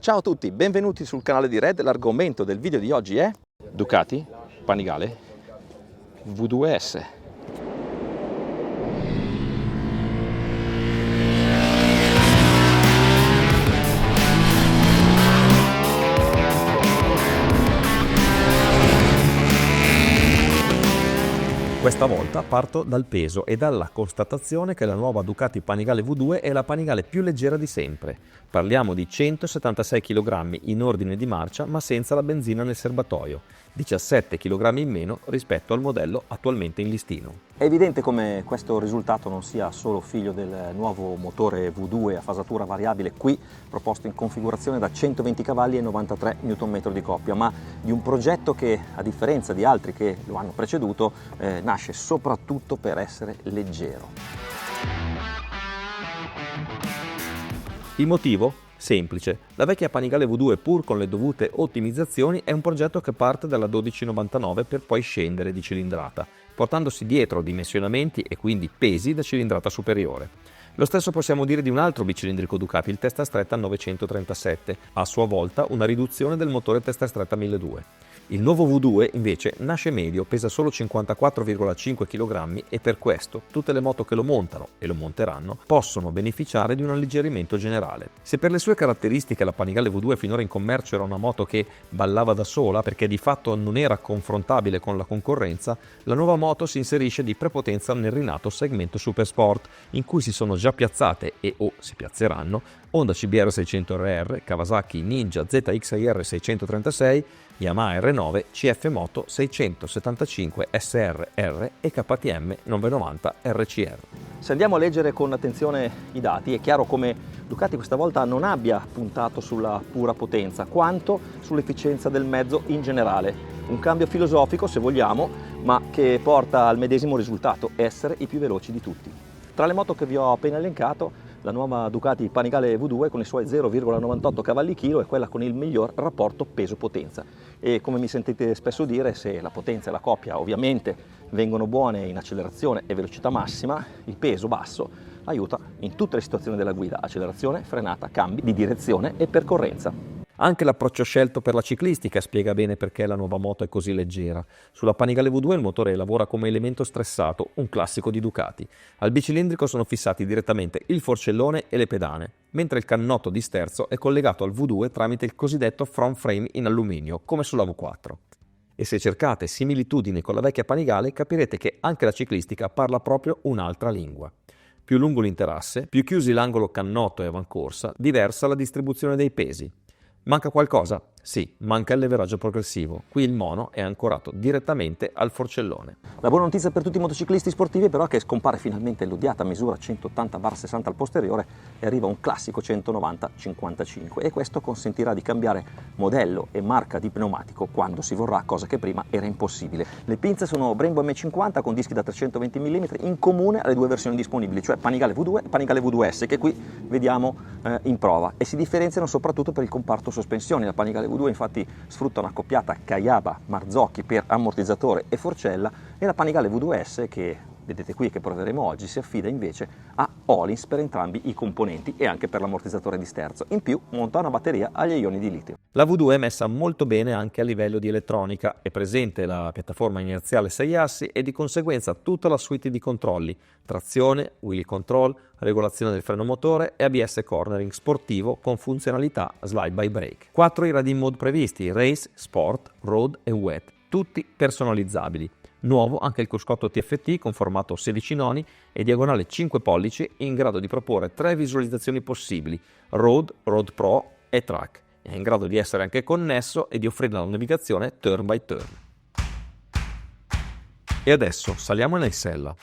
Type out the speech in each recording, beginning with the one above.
Ciao a tutti, benvenuti sul canale di Red. L'argomento del video di oggi è Ducati Panigale V2S. Questa volta parto dal peso e dalla constatazione che la nuova Ducati Panigale V2 è la Panigale più leggera di sempre. Parliamo di 176 kg in ordine di marcia ma senza la benzina nel serbatoio, 17 kg in meno rispetto al modello attualmente in listino. È evidente come questo risultato non sia solo figlio del nuovo motore V2 a fasatura variabile qui proposto in configurazione da 120 cavalli e 93 Nm di coppia, ma di un progetto che, a differenza di altri che lo hanno preceduto, nasce soprattutto per essere leggero. Il motivo? Semplice. La vecchia Panigale V2, pur con le dovute ottimizzazioni, è un progetto che parte dalla 1299 per poi scendere di cilindrata, portandosi dietro dimensionamenti e quindi pesi da cilindrata superiore. Lo stesso possiamo dire di un altro bicilindrico Ducati, il testa stretta 937, a sua volta una riduzione del motore testa stretta 1200. Il nuovo V2 invece nasce medio, pesa solo 54,5 kg e per questo tutte le moto che lo montano e lo monteranno possono beneficiare di un alleggerimento generale. Se per le sue caratteristiche la Panigale V2 finora in commercio era una moto che ballava da sola perché di fatto non era confrontabile con la concorrenza, la nuova moto si inserisce di prepotenza nel rinato segmento Super Sport, in cui si sono già piazzate e o si piazzeranno Honda CBR 600RR, Kawasaki Ninja ZX-ir 636, Yamaha R9, CF Moto 675 SRR e KTM 990 RCR. Se andiamo a leggere con attenzione i dati, è chiaro come Ducati questa volta non abbia puntato sulla pura potenza, quanto sull'efficienza del mezzo in generale. Un cambio filosofico, se vogliamo, ma che porta al medesimo risultato, essere i più veloci di tutti. Tra le moto che vi ho appena elencato, la nuova Ducati Panigale V2 con i suoi 0,98 cavalli chilo è quella con il miglior rapporto peso-potenza e, come mi sentite spesso dire, se la potenza e la coppia ovviamente vengono buone in accelerazione e velocità massima, il peso basso aiuta in tutte le situazioni della guida: accelerazione, frenata, cambi di direzione e percorrenza. Anche l'approccio scelto per la ciclistica spiega bene perché la nuova moto è così leggera. Sulla Panigale V2 il motore lavora come elemento stressato, un classico di Ducati. Al bicilindrico sono fissati direttamente il forcellone e le pedane, mentre il cannotto di sterzo è collegato al V2 tramite il cosiddetto front frame in alluminio, come sulla V4. E se cercate similitudini con la vecchia Panigale capirete che anche la ciclistica parla proprio un'altra lingua. Più lungo l'interasse, più chiusi l'angolo cannotto e avancorsa, diversa la distribuzione dei pesi. Manca qualcosa? Sì, manca il leveraggio progressivo. Qui il mono è ancorato direttamente al forcellone. La buona notizia per tutti i motociclisti sportivi però è che scompare finalmente l'odiata misura 180/60 al posteriore e arriva un classico 190/55 e questo consentirà di cambiare modello e marca di pneumatico quando si vorrà, cosa che prima era impossibile. Le pinze sono Brembo M50 con dischi da 320 mm in comune alle due versioni disponibili, cioè Panigale V2 e Panigale V2S, che qui vediamo in prova, e si differenziano soprattutto per il comparto sospensioni. La Panigale V2 infatti sfrutta una coppiata Kayaba-Marzocchi per ammortizzatore e forcella, e la Panigale V2S, che vedete qui che proveremo oggi, si affida invece a Öhlins per entrambi i componenti e anche per l'ammortizzatore di sterzo. In più monta una batteria agli ioni di litio. La V2 è messa molto bene anche a livello di elettronica, è presente la piattaforma inerziale 6 assi e di conseguenza tutta la suite di controlli: trazione, wheel control, regolazione del freno motore e ABS cornering sportivo con funzionalità slide by brake. 4 i radii mode previsti: race, sport, road e wet, tutti personalizzabili. Nuovo anche il cruscotto TFT con formato 16 noni e diagonale 5 pollici, in grado di proporre 3 visualizzazioni possibili: Road, Road Pro e Track. È in grado di essere anche connesso e di offrire la navigazione turn by turn. E adesso saliamo in sella.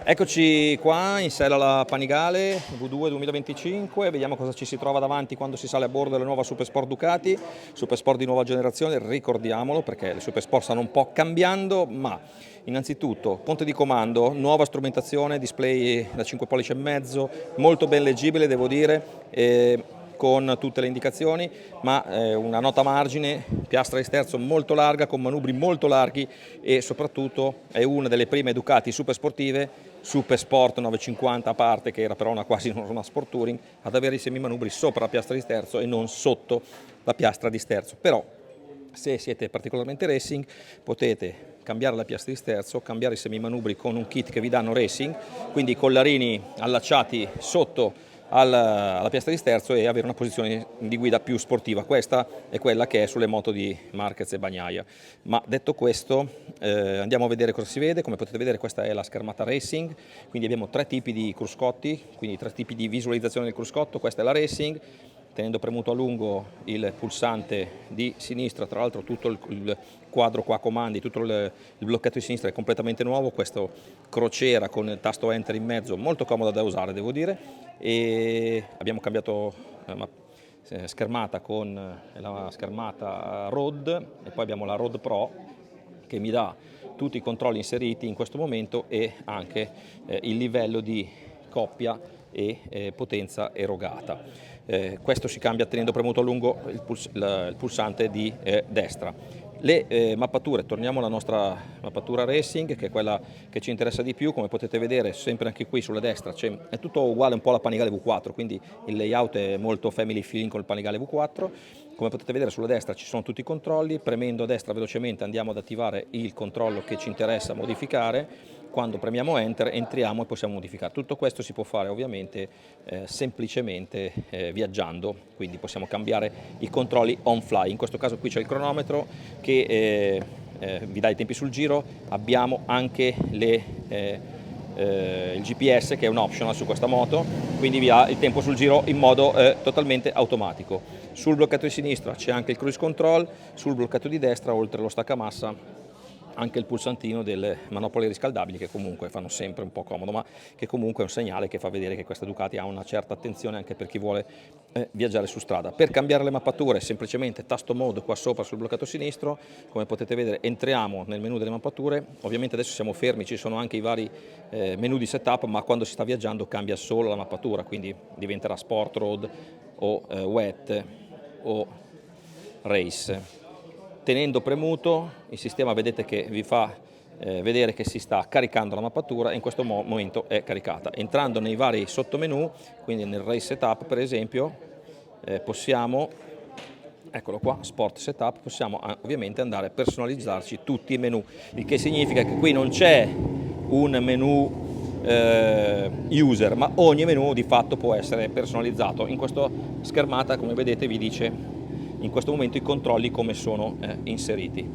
Eccoci qua in sella alla Panigale V2 2025, vediamo cosa ci si trova davanti quando si sale a bordo della nuova Super Sport Ducati, Super Sport di nuova generazione, ricordiamolo, perché le Super Sport stanno un po' cambiando, ma innanzitutto ponte di comando, nuova strumentazione, display da 5 pollici e mezzo, molto ben leggibile devo dire, con tutte le indicazioni, ma una nota a margine, piastra di sterzo molto larga con manubri molto larghi e soprattutto è una delle prime Ducati super sportive Super Sport 950 a parte, che era però quasi una Sport Touring, ad avere i semimanubri sopra la piastra di sterzo e non sotto la piastra di sterzo. Però se siete particolarmente racing potete cambiare la piastra di sterzo, cambiare i semimanubri con un kit che vi danno racing, quindi collarini allacciati sotto alla piastra di sterzo e avere una posizione di guida più sportiva. Questa è quella che è sulle moto di Marquez e Bagnaia. Ma detto questo, andiamo a vedere cosa si vede. Come potete vedere, questa è la schermata racing, quindi abbiamo 3 tipi di cruscotti, quindi 3 tipi di visualizzazione del cruscotto. Questa è la racing, tenendo premuto a lungo il pulsante di sinistra, tra l'altro tutto il quadro qua comandi, tutto il blocchetto di sinistra è completamente nuovo, questo crociera con il tasto enter in mezzo, molto comodo da usare devo dire, e abbiamo cambiato schermata con la schermata Road e poi abbiamo la Road Pro che mi dà tutti i controlli inseriti in questo momento e anche il livello di coppia e potenza erogata. Questo si cambia tenendo premuto a lungo il pulsante di destra. Le mappature, torniamo alla nostra mappatura racing, che è quella che ci interessa di più. Come potete vedere sempre anche qui sulla destra è tutto uguale un po' alla Panigale V4, quindi il layout è molto family feeling con il Panigale V4. Come potete vedere sulla destra ci sono tutti i controlli, premendo a destra velocemente andiamo ad attivare il controllo che ci interessa modificare. Quando premiamo Enter entriamo e possiamo modificare. Tutto questo si può fare ovviamente semplicemente viaggiando, quindi possiamo cambiare i controlli on fly. In questo caso qui c'è il cronometro che vi dà i tempi sul giro, abbiamo anche il GPS che è un optional su questa moto, quindi vi dà il tempo sul giro in modo totalmente automatico. Sul blocchetto di sinistra c'è anche il cruise control, sul blocchetto di destra oltre allo staccamassa anche il pulsantino delle manopole riscaldabili che comunque fanno sempre un po' comodo, ma che comunque è un segnale che fa vedere che questa Ducati ha una certa attenzione anche per chi vuole viaggiare su strada. Per cambiare le mappature semplicemente tasto mode qua sopra sul bloccato sinistro, come potete vedere entriamo nel menu delle mappature, ovviamente adesso siamo fermi, ci sono anche i vari menu di setup, ma quando si sta viaggiando cambia solo la mappatura, quindi diventerà Sport, Road o Wet o Race. Tenendo premuto il sistema vedete che vi fa vedere che si sta caricando la mappatura e in questo momento è caricata. Entrando nei vari sottomenu, quindi nel Race Setup per esempio, possiamo, eccolo qua, Sport Setup, possiamo ovviamente andare a personalizzarci tutti i menu, il che significa che qui non c'è un menu user, ma ogni menu di fatto può essere personalizzato. In questa schermata, come vedete, vi dice in questo momento i controlli come sono inseriti.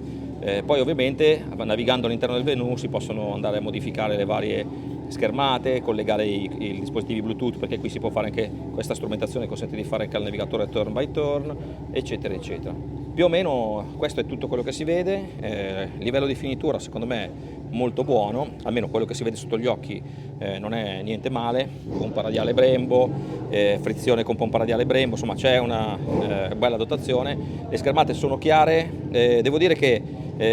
Poi ovviamente navigando all'interno del menu si possono andare a modificare le varie schermate, collegare i dispositivi Bluetooth, perché qui si può fare anche questa strumentazione, consente di fare anche il navigatore turn by turn, eccetera eccetera. Più o meno questo è tutto quello che si vede. Livello di finitura secondo me molto buono, almeno quello che si vede sotto gli occhi non è niente male, pompa radiale Brembo, frizione con pompa radiale Brembo, insomma c'è una bella dotazione. Le schermate sono chiare, devo dire che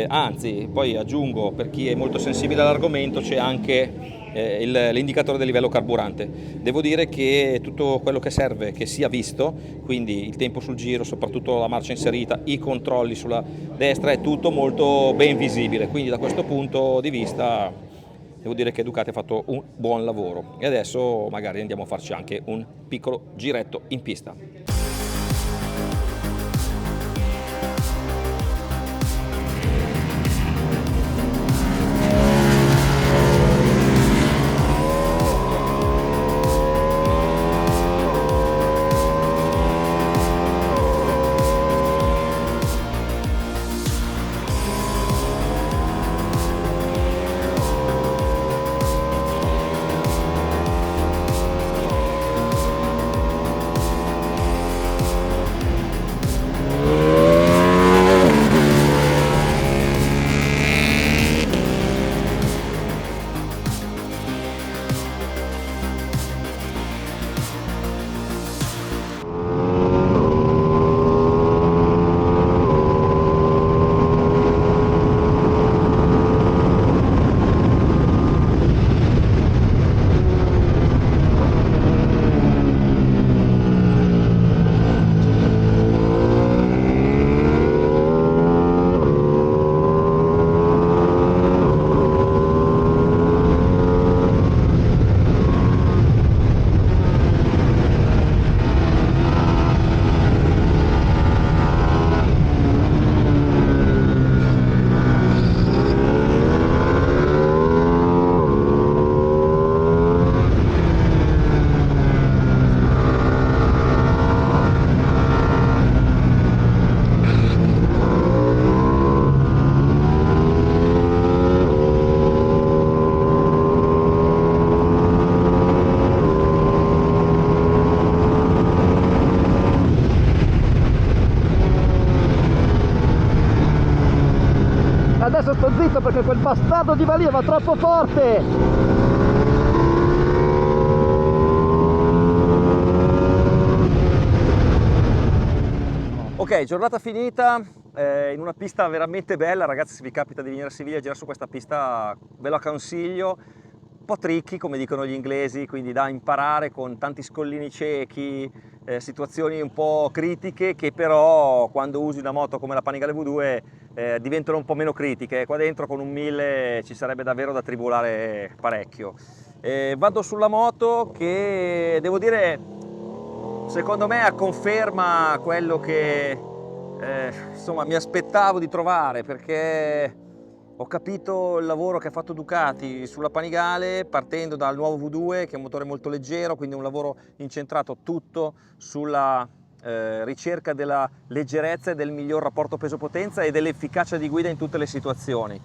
anzi poi aggiungo, per chi è molto sensibile all'argomento, c'è anche l'indicatore del livello carburante. Devo dire che tutto quello che serve che sia visto, quindi il tempo sul giro, soprattutto la marcia inserita, i controlli sulla destra, è tutto molto ben visibile, quindi da questo punto di vista devo dire che Ducati ha fatto un buon lavoro e adesso magari andiamo a farci anche un piccolo giretto in pista. adesso sto zitto perché quel bastardo di balia va troppo forte. Ok, giornata finita, in una pista veramente bella, ragazzi. Se vi capita di venire a Siviglia e girare su questa pista ve la consiglio, un po' tricky come dicono gli inglesi, quindi da imparare, con tanti scollini ciechi, situazioni un po' critiche che però quando usi una moto come la Panigale V2 diventano un po' meno critiche. Qua dentro con un 1000 ci sarebbe davvero da tribolare parecchio. Vado sulla moto che devo dire, secondo me conferma quello che insomma mi aspettavo di trovare, perché ho capito il lavoro che ha fatto Ducati sulla Panigale partendo dal nuovo V2, che è un motore molto leggero, quindi un lavoro incentrato tutto sulla ricerca della leggerezza e del miglior rapporto peso-potenza e dell'efficacia di guida in tutte le situazioni.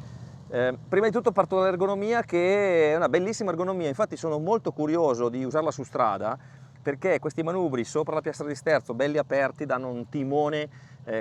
Prima di tutto parto dall'ergonomia, che è una bellissima ergonomia, infatti sono molto curioso di usarla su strada, perché questi manubri sopra la piastra di sterzo belli aperti danno un timone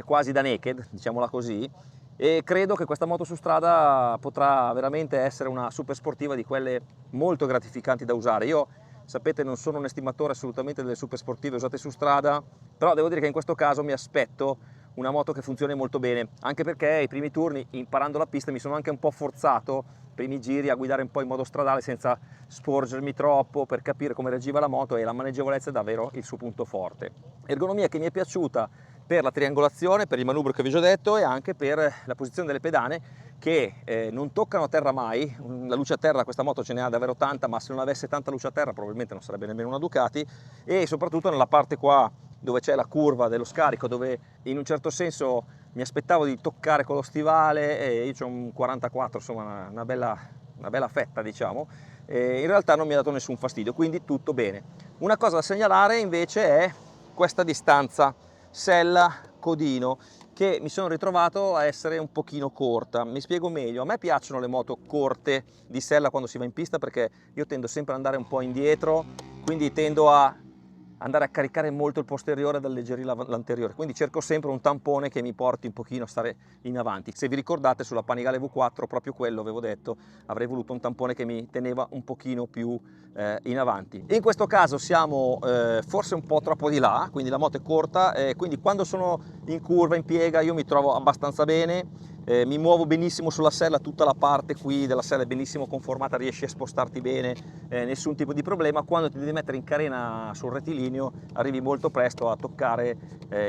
quasi da naked, diciamola così, e credo che questa moto su strada potrà veramente essere una super sportiva di quelle molto gratificanti da usare. Io, sapete, non sono un estimatore assolutamente delle super sportive usate su strada, però devo dire che in questo caso mi aspetto una moto che funzioni molto bene, anche perché i primi turni, imparando la pista, mi sono anche un po' forzato, primi giri, a guidare un po' in modo stradale senza sporgermi troppo, per capire come reagiva la moto, e la maneggevolezza è davvero il suo punto forte. Ergonomia che mi è piaciuta per la triangolazione, per il manubrio che vi ho già detto, e anche per la posizione delle pedane, che non toccano a terra mai. La luce a terra questa moto ce ne ha davvero tanta, ma se non avesse tanta luce a terra probabilmente non sarebbe nemmeno una Ducati. E soprattutto nella parte qua dove c'è la curva dello scarico, dove in un certo senso mi aspettavo di toccare con lo stivale, e io ho un 44, insomma una bella fetta, diciamo, e in realtà non mi ha dato nessun fastidio, quindi tutto bene. Una cosa da segnalare invece è questa distanza Sella-Codino, che mi sono ritrovato a essere un pochino corta. Mi spiego meglio: a me piacciono le moto corte di sella quando si va in pista, perché io tendo sempre ad andare un po' indietro, quindi tendo a andare a caricare molto il posteriore ed alleggerire l'anteriore, quindi cerco sempre un tampone che mi porti un pochino a stare in avanti. Se vi ricordate, sulla Panigale V4 proprio quello avevo detto, avrei voluto un tampone che mi teneva un pochino più in avanti. In questo caso siamo forse un po' troppo di là, quindi la moto è corta, quindi quando sono in curva, in piega, io mi trovo abbastanza bene. Mi muovo benissimo sulla sella, tutta la parte qui della sella è benissimo conformata, riesci a spostarti bene, nessun tipo di problema. Quando ti devi mettere in carena sul rettilineo arrivi molto presto a toccare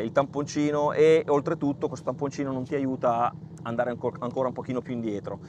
il tamponcino, e oltretutto questo tamponcino non ti aiuta a andare ancora un pochino più indietro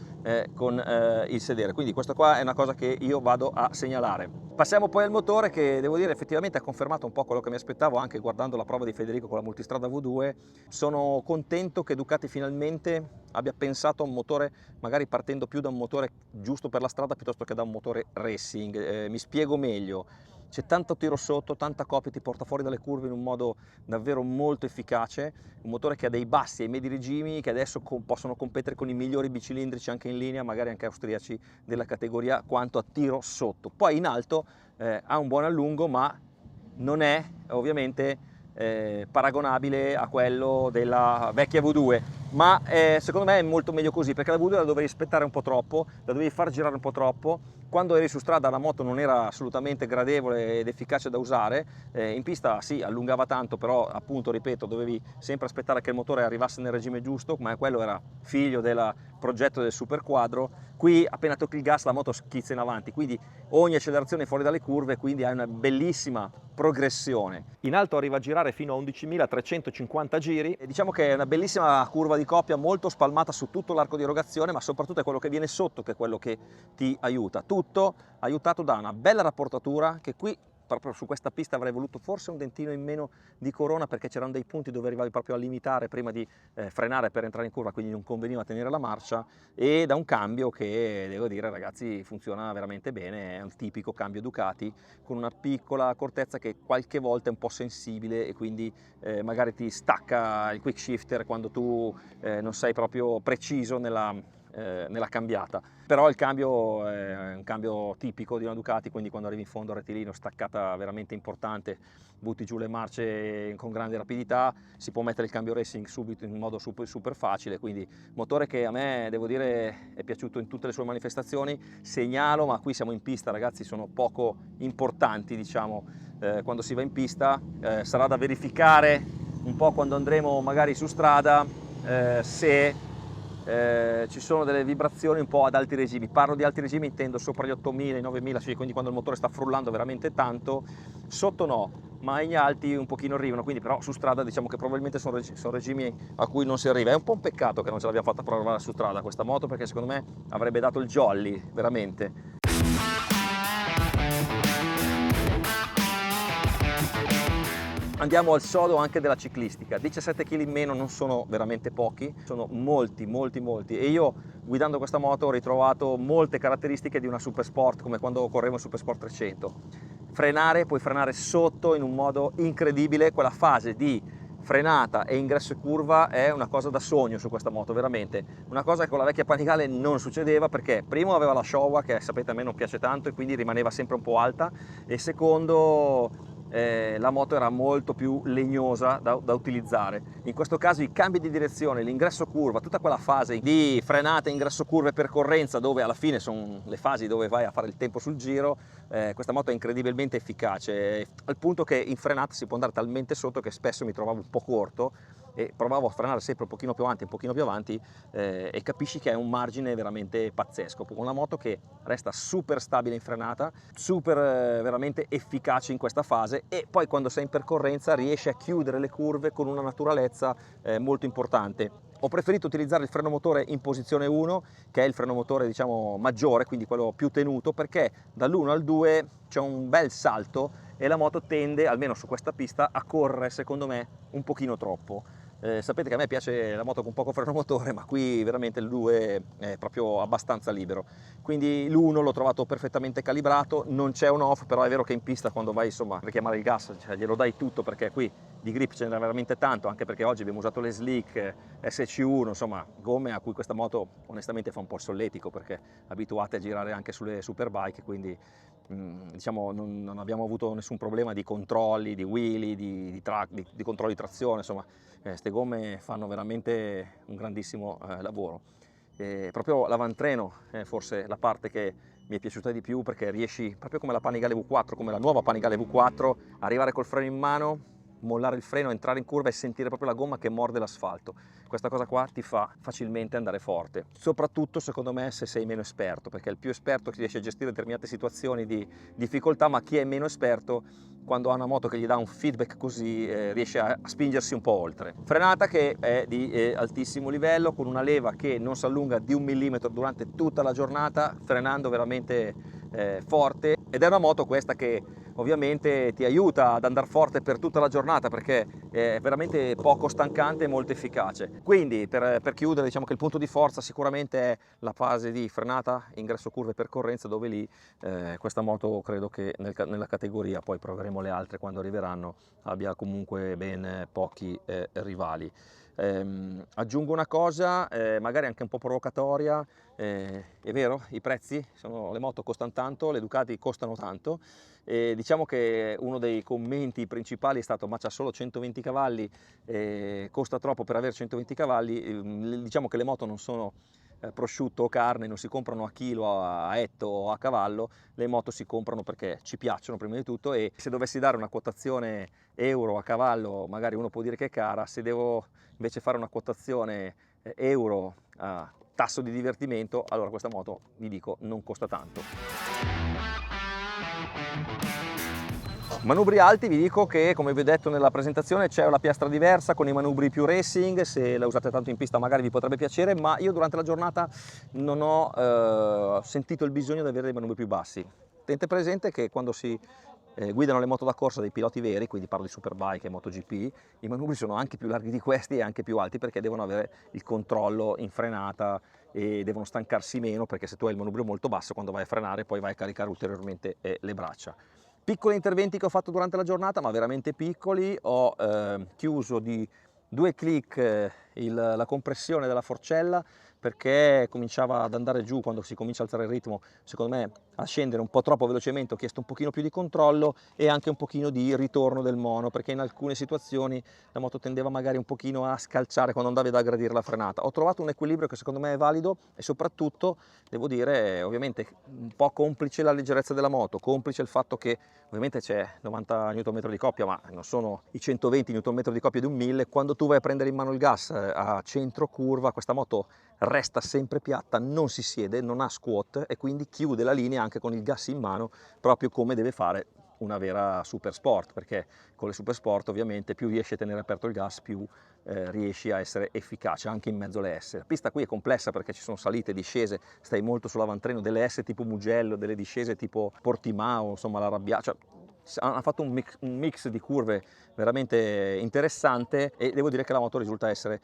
con il sedere, quindi questa qua è una cosa che io vado a segnalare. Passiamo poi al motore, che devo dire effettivamente ha confermato un po' quello che mi aspettavo, anche guardando la prova di Federico con la multistrada V2. Sono contento che Ducati finalmente abbia pensato a un motore, magari partendo più da un motore giusto per la strada piuttosto che da un motore racing. Mi spiego meglio: c'è tanto tiro sotto, tanta coppia, ti porta fuori dalle curve in un modo davvero molto efficace, un motore che ha dei bassi e medi regimi che adesso possono competere con i migliori bicilindrici anche in linea, magari anche austriaci della categoria, quanto a tiro sotto. Poi in alto ha un buon allungo, ma non è ovviamente paragonabile a quello della vecchia V2, ma secondo me è molto meglio così, perché la V2 la dovevi aspettare un po' troppo, la dovevi far girare un po' troppo. Quando eri su strada la moto non era assolutamente gradevole ed efficace da usare, in pista sì, allungava tanto, però appunto, ripeto, dovevi sempre aspettare che il motore arrivasse nel regime giusto, ma quello era figlio del progetto del super quadro. Qui appena tocchi il gas la moto schizza in avanti, quindi ogni accelerazione fuori dalle curve, quindi hai una bellissima progressione. In alto arriva a girare fino a 11.350 giri, e diciamo che è una bellissima curva di coppia, molto spalmata su tutto l'arco di erogazione, ma soprattutto è quello che viene sotto che è quello che ti aiuta. Tutto aiutato da una bella rapportatura, che qui proprio su questa pista avrei voluto forse un dentino in meno di corona, perché c'erano dei punti dove arrivavi proprio a limitare prima di frenare per entrare in curva, quindi non conveniva tenere la marcia, e da un cambio che, devo dire ragazzi, funziona veramente bene. È un tipico cambio Ducati con una piccola accortezza che qualche volta è un po' sensibile, e quindi magari ti stacca il quick shifter quando tu non sei proprio preciso nella cambiata. Però il cambio è un cambio tipico di una Ducati, quindi quando arrivi in fondo al rettilineo, staccata veramente importante, butti giù le marce con grande rapidità, si può mettere il cambio racing subito in modo super facile, quindi motore che a me, devo dire, è piaciuto in tutte le sue manifestazioni. Segnalo, ma qui siamo in pista ragazzi, sono poco importanti diciamo quando si va in pista, sarà da verificare un po' quando andremo magari su strada se ci sono delle vibrazioni un po' ad alti regimi. Parlo di alti regimi, intendo sopra gli 8000, i 9000, cioè quindi quando il motore sta frullando veramente tanto. Sotto no, ma in alti un pochino arrivano, quindi però su strada diciamo che probabilmente sono regimi a cui non si arriva. È un po' un peccato che non ce l'abbiamo fatta provare su strada questa moto, perché secondo me avrebbe dato il jolly veramente. Andiamo al sodo anche della ciclistica. 17 kg in meno non sono veramente pochi, sono molti e io guidando questa moto ho ritrovato molte caratteristiche di una Super Sport, come quando correvo in Super Sport 300. Puoi frenare sotto in un modo incredibile, quella fase di frenata e ingresso e curva è una cosa da sogno su questa moto, veramente una cosa che con la vecchia Panigale non succedeva, perché primo aveva la Showa, che sapete a me non piace tanto e quindi rimaneva sempre un po' alta, e secondo la moto era molto più legnosa da utilizzare. In questo caso i cambi di direzione, l'ingresso curva, tutta quella fase di frenata, ingresso curva e percorrenza, dove alla fine sono le fasi dove vai a fare il tempo sul giro, questa moto è incredibilmente efficace, al punto che in frenata si può andare talmente sotto che spesso mi trovavo un po' corto e provavo a frenare sempre un pochino più avanti e capisci che è un margine veramente pazzesco, con una moto che resta super stabile in frenata, super veramente efficace in questa fase, e poi quando sei in percorrenza riesce a chiudere le curve con una naturalezza molto importante. Ho preferito utilizzare il freno motore in posizione 1, che è il freno motore diciamo maggiore, quindi quello più tenuto, perché dall'1 al 2 c'è un bel salto e la moto tende, almeno su questa pista, a correre secondo me un pochino troppo. Sapete che a me piace la moto con poco freno motore, ma qui veramente il 2 è proprio abbastanza libero, quindi l'1 l'ho trovato perfettamente calibrato, non c'è un off, però è vero che in pista quando vai insomma a richiamare il gas, cioè, glielo dai tutto, perché qui di grip ce n'era veramente tanto, anche perché oggi abbiamo usato le Slick SC1, insomma gomme a cui questa moto onestamente fa un po' il solletico, perché abituate a girare anche sulle superbike, quindi diciamo non abbiamo avuto nessun problema di controlli, di wheelie, di controlli di trazione, insomma queste gomme fanno veramente un grandissimo lavoro. Proprio l'avantreno è forse la parte che mi è piaciuta di più, perché riesci, proprio come la Panigale V4, come la nuova Panigale V4, arrivare col freno in mano, mollare il freno, entrare in curva e sentire proprio la gomma che morde l'asfalto. Questa cosa qua ti fa facilmente andare forte, soprattutto secondo me se sei meno esperto, perché il più esperto riesce a gestire determinate situazioni di difficoltà, ma chi è meno esperto, quando ha una moto che gli dà un feedback così, riesce a spingersi un po' oltre. Frenata che è di altissimo livello, con una leva che non si allunga di 1 millimetro durante tutta la giornata, frenando veramente forte, ed è una moto questa che ovviamente ti aiuta ad andare forte per tutta la giornata, perché è veramente poco stancante e molto efficace. Quindi per chiudere, diciamo che il punto di forza sicuramente è la fase di frenata, ingresso curva e percorrenza, dove lì questa moto credo che nella categoria, poi proveremo le altre quando arriveranno, abbia comunque ben pochi rivali. Aggiungo una cosa, magari anche un po' provocatoria, è vero, i prezzi, le moto costano tanto, le Ducati costano tanto, e diciamo che uno dei commenti principali è stato: ma c'ha solo 120 cavalli, costa troppo per avere 120 cavalli. Diciamo che le moto non sono prosciutto o carne, non si comprano a chilo, a etto o a cavallo, le moto si comprano perché ci piacciono prima di tutto, e se dovessi dare una quotazione euro a cavallo magari uno può dire che è cara, se devo invece fare una quotazione euro a tasso di divertimento, allora questa moto vi dico non costa tanto. Manubri alti, vi dico che come vi ho detto nella presentazione c'è una piastra diversa con i manubri più racing, se la usate tanto in pista magari vi potrebbe piacere, ma io durante la giornata non ho sentito il bisogno di avere dei manubri più bassi. Tenete presente che quando si guidano le moto da corsa dei piloti veri, quindi parlo di Superbike e MotoGP, i manubri sono anche più larghi di questi e anche più alti, perché devono avere il controllo in frenata e devono stancarsi meno, perché se tu hai il manubrio molto basso, quando vai a frenare poi vai a caricare ulteriormente le braccia. Piccoli interventi che ho fatto durante la giornata, ma veramente piccoli. Ho chiuso di 2 clic la compressione della forcella, perché cominciava ad andare giù quando si comincia a alzare il ritmo, secondo me a scendere un po' troppo velocemente. Ho chiesto un pochino più di controllo e anche un pochino di ritorno del mono, perché in alcune situazioni la moto tendeva magari un pochino a scalciare quando andavi ad aggredire la frenata. Ho trovato un equilibrio che secondo me è valido e soprattutto devo dire, ovviamente un po' complice la leggerezza della moto, complice il fatto che ovviamente c'è 90 Nm di coppia, ma non sono i 120 Nm di coppia di un 1000. Quando tu vai a prendere in mano il gas a centro curva, questa moto resta sempre piatta, non si siede, non ha squat e quindi chiude la linea anche con il gas in mano, proprio come deve fare una vera super sport, perché con le super sport ovviamente più riesci a tenere aperto il gas, più riesci a essere efficace anche in mezzo alle S. La pista qui è complessa perché ci sono salite, discese, stai molto sull'avantreno, delle S tipo Mugello, delle discese tipo Portimao, insomma la Rabbia, cioè, hanno fatto un mix di curve veramente interessante e devo dire che la moto risulta essere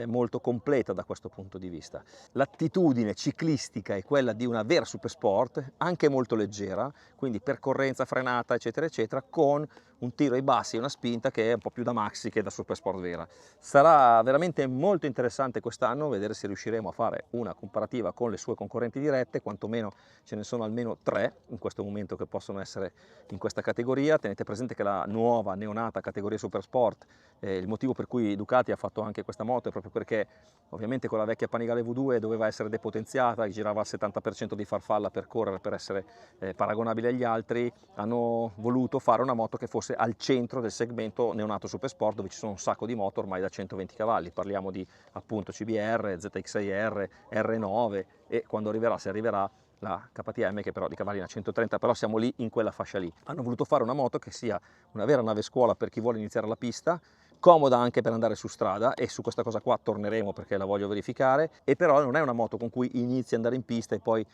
molto completa da questo punto di vista. L'attitudine ciclistica è quella di una vera super sport, anche molto leggera, quindi percorrenza, frenata, eccetera, eccetera, con un tiro ai bassi e una spinta che è un po' più da maxi che da super sport vera. Sarà veramente molto interessante quest'anno vedere se riusciremo a fare una comparativa con le sue concorrenti dirette, quantomeno ce ne sono almeno 3 in questo momento che possono essere in questa categoria. Tenete presente che la nuova neonata categoria super sport, il motivo per cui Ducati ha fatto anche questa moto è proprio perché ovviamente con la vecchia Panigale V2 doveva essere depotenziata, girava al 70% di farfalla per correre, per essere paragonabile agli altri. Hanno voluto fare una moto che fosse al centro del segmento neonato super sport, dove ci sono un sacco di moto ormai da 120 cavalli, parliamo di appunto CBR, ZX6R, R9 e quando arriverà, se arriverà, la KTM che però di cavalli ne ha 130, però siamo lì in quella fascia lì. Hanno voluto fare una moto che sia una vera nave scuola per chi vuole iniziare la pista, comoda anche per andare su strada, e su questa cosa qua torneremo perché la voglio verificare, e però non è una moto con cui inizi ad andare in pista e poi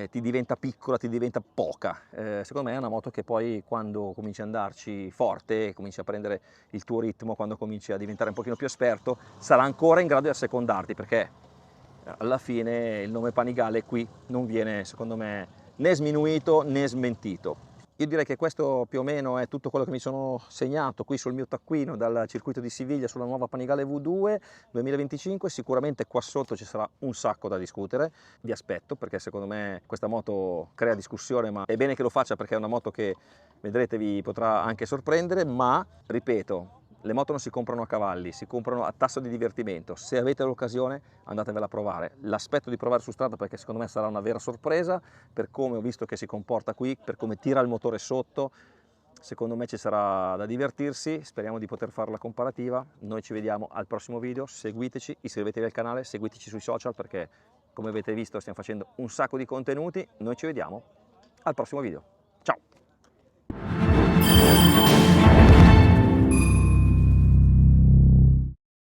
ti diventa piccola, ti diventa poca. Secondo me è una moto che poi quando cominci ad andarci forte, cominci a prendere il tuo ritmo, quando cominci a diventare un pochino più esperto, sarà ancora in grado di assecondarti, perché alla fine il nome Panigale qui non viene, secondo me, né sminuito né smentito. Io direi che questo più o meno è tutto quello che mi sono segnato qui sul mio taccuino dal circuito di Siviglia sulla nuova Panigale V2 2025. Sicuramente qua sotto ci sarà un sacco da discutere, vi aspetto, perché secondo me questa moto crea discussione, ma è bene che lo faccia perché è una moto che vedrete vi potrà anche sorprendere, ma ripeto, le moto non si comprano a cavalli, si comprano a tasso di divertimento. Se avete l'occasione andatevela a provare. L'aspetto di provare su strada perché secondo me sarà una vera sorpresa, per come ho visto che si comporta qui, per come tira il motore sotto. Secondo me ci sarà da divertirsi, speriamo di poter fare la comparativa. Noi ci vediamo al prossimo video, seguiteci, iscrivetevi al canale, seguiteci sui social perché come avete visto stiamo facendo un sacco di contenuti. Noi ci vediamo al prossimo video.